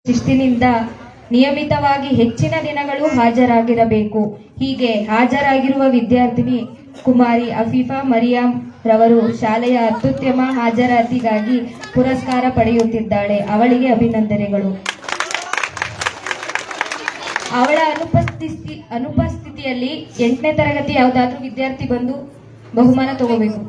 ಶಿಸ್ತಿನಿಂದ ನಿಯಮಿತವಾಗಿ ಹೆಚ್ಚಿನ ದಿನಗಳು ಹಾಜರಾಗಿರಬೇಕು. ಹೀಗೆ ಹಾಜರಾಗಿರುವ ವಿದ್ಯಾರ್ಥಿನಿ ಕುಮಾರಿ ಅಫೀಫಾ ಮರಿಯಂ ರವರು ಶಾಲೆಯ ಅತ್ಯುತ್ತಮ ಹಾಜರಾತಿಗಾಗಿ ಪುರಸ್ಕಾರ ಪಡೆಯುತ್ತಿದ್ದಾಳೆ. ಅವಳಿಗೆ ಅಭಿನಂದನೆಗಳು. ಅವಳ ಅನುಪಸ್ಥಿತಿಯಲ್ಲಿ 8ನೇ ತರಗತಿ ಯಾವುದಾದ್ರೂ ವಿದ್ಯಾರ್ಥಿ ಬಂದು ಬಹುಮಾನ ತಗೋಬೇಕು.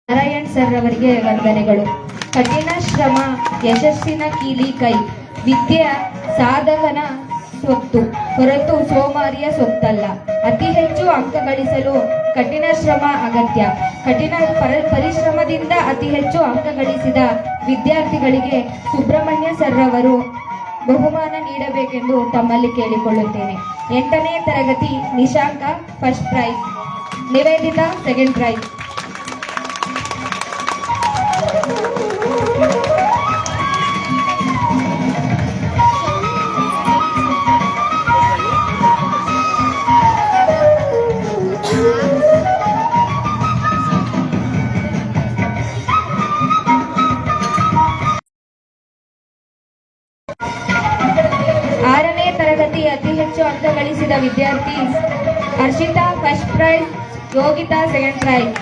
ನಾರಾಯಣ್ ಸರ್ ಅವರಿಗೆ ವಂದನೆಗಳು. ಕಠಿಣ ಶ್ರಮ ಯಶಸ್ಸಿನ ಕೀಲಿ ಕೈ. ವಿದ್ಯೆ ಸಾಧಕನ ಸ್ವತ್ತು ಹೊರತು ಸೋಮಾರಿಯ ಸೊತ್ತಲ್ಲ. ಅತಿ ಹೆಚ್ಚು ಅಂಕ ಗಳಿಸಲು ಕಠಿಣ ಶ್ರಮ ಅಗತ್ಯ. ಕಠಿಣ ಪರಿಶ್ರಮದಿಂದ ಅತಿ ಹೆಚ್ಚು ಅಂಕ ಗಳಿಸಿದ ವಿದ್ಯಾರ್ಥಿಗಳಿಗೆ ಸುಬ್ರಹ್ಮಣ್ಯ ಸರ್ ಅವರು ಬಹುಮಾನ ನೀಡಬೇಕೆಂದು ತಮ್ಮಲ್ಲಿ ಕೇಳಿಕೊಳ್ಳುತ್ತೇನೆ. 8ನೇ ತರಗತಿ Nishanka first prize, Nivedita second prize. ತರಗತಿ ಅತಿ ಹೆಚ್ಚು ಅಂಕ ಗಳಿಸಿದ ವಿದ್ಯಾರ್ಥಿ Harshita first prize, Yogita second prize.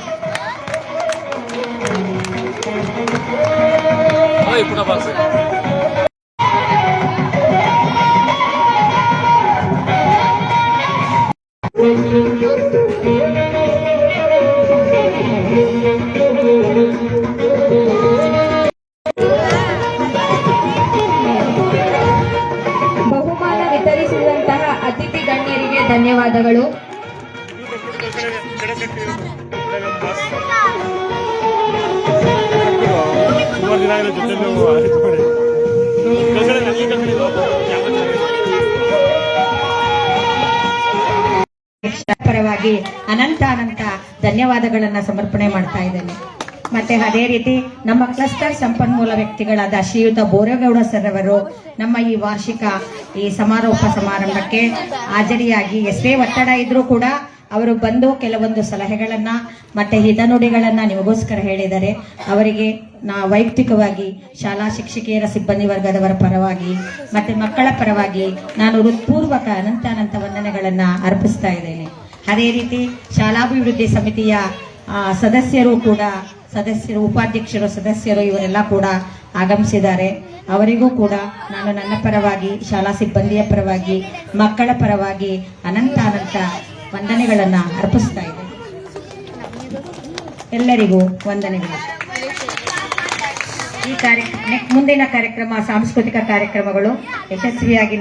ಅತಿಥಿ ಗಣ್ಯರಿಗೆ ಧನ್ಯವಾದಗಳು. ಪರವಾಗಿ ಅನಂತ ಧನ್ಯವಾದಗಳನ್ನ ಸಮರ್ಪಣೆ ಮಾಡ್ತಾ ಇದ್ದೇನೆ. ಮತ್ತೆ ಅದೇ ರೀತಿ ನಮ್ಮ ಕ್ಲಸ್ಟರ್ ಸಂಪನ್ಮೂಲ ವ್ಯಕ್ತಿಗಳಾದ ಶ್ರೀಯುತ ಬೋರೇಗೌಡ ಸರ್ ಅವರು ನಮ್ಮ ಈ ವಾರ್ಷಿಕ ಈ ಸಮಾರೋಪ ಸಮಾರಂಭಕ್ಕೆ ಹಾಜರಿಯಾಗಿ ಎಷ್ಟೇ ಒತ್ತಡ ಇದ್ರೂ ಕೂಡ ಅವರು ಬಂದು ಕೆಲವೊಂದು ಸಲಹೆಗಳನ್ನ ಮತ್ತೆ ಹಿತನುಡಿಗಳನ್ನ ನಿಮಗೋಸ್ಕರ ಹೇಳಿದ್ದಾರೆ. ಅವರಿಗೆ ವೈಯಕ್ತಿಕವಾಗಿ ಶಾಲಾ ಶಿಕ್ಷಕಿಯರ ಸಿಬ್ಬಂದಿ ವರ್ಗದವರ ಪರವಾಗಿ ಮತ್ತೆ ಮಕ್ಕಳ ಪರವಾಗಿ ನಾನು ಹೃತ್ಪೂರ್ವಕ ಅನಂತ ವಂದನೆಗಳನ್ನ ಅರ್ಪಿಸ್ತಾ ಇದ್ದೇನೆ. ಅದೇ ರೀತಿ ಶಾಲಾಭಿವೃದ್ಧಿ ಸಮಿತಿಯ ಸದಸ್ಯರು, ಉಪಾಧ್ಯಕ್ಷರು, ಸದಸ್ಯರು ಇವರೆಲ್ಲ ಕೂಡ ಆಗಮಿಸಿದ್ದಾರೆ. ಅವರಿಗೂ ಕೂಡ ನಾನು ನನ್ನ ಪರವಾಗಿ, ಶಾಲಾ ಸಿಬ್ಬಂದಿಯ ಪರವಾಗಿ, ಮಕ್ಕಳ ಪರವಾಗಿ ಅನಂತ ವಂದನೆಗಳನ್ನ ಅರ್ಪಿಸ್ತಾ ಇದ್ದೇನೆ. ಎಲ್ಲರಿಗೂ ವಂದನೆಗಳು. ಈ ಮುಂದಿನ ಕಾರ್ಯಕ್ರಮ, ಸಾಂಸ್ಕೃತಿಕ ಕಾರ್ಯಕ್ರಮಗಳು ಯಶಸ್ವಿಯಾಗಿ